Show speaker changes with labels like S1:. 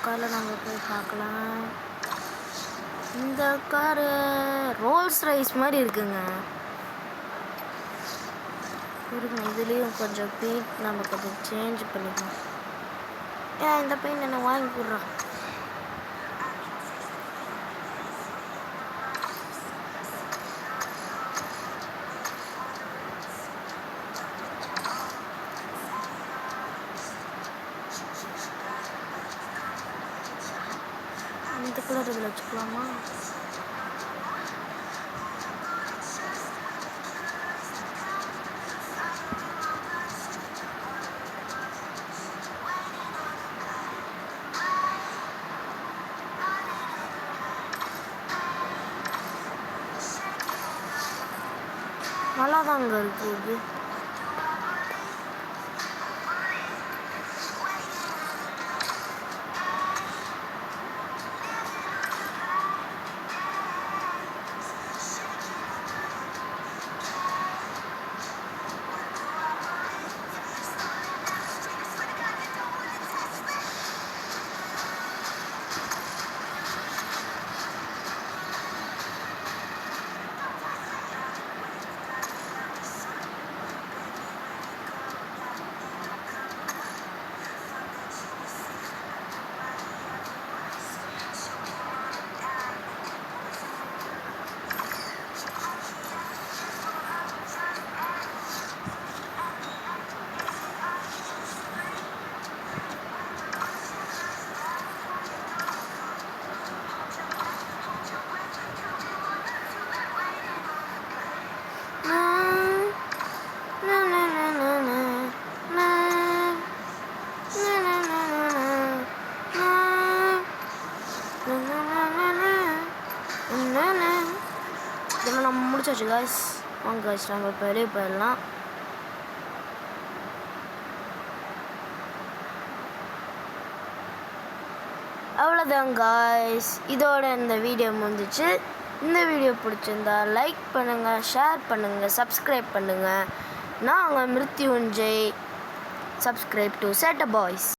S1: காரில் நாங்கள் போய் பார்க்கலாம். இந்த காரு ரோல்ஸ் ரைஸ் மாதிரி இருக்குங்க. இருக்குங்க, இதுலேயும் கொஞ்சம் பெயிண்ட் நம்ம கொஞ்சம் சேஞ்ச் பண்ணிக்கலாம். இந்த பெயிண்ட் என்ன வாங்கி கொடுறான். இந்த கலர் இதில் வச்சுக்கலாமா? நல்லா தாங்க இருக்குது. இதெல்லாம் நம்ம முடிச்சாச்சு காய்ஸ். வாங்க காய்ஸ், நம்ம இப்போ வெளியே போயிடலாம். அவ்வளோதான் காய்ஸ், இதோட இந்த வீடியோ முடிஞ்சிச்சு. இந்த வீடியோ பிடிச்சிருந்தா லைக் பண்ணுங்கள், ஷேர் பண்ணுங்கள், சப்ஸ்கிரைப் பண்ணுங்கள். நான் உங்கள் மிருத்யுஞ்சய். சப்ஸ்கிரைப் டு சேட்ட பாய்ஸ்.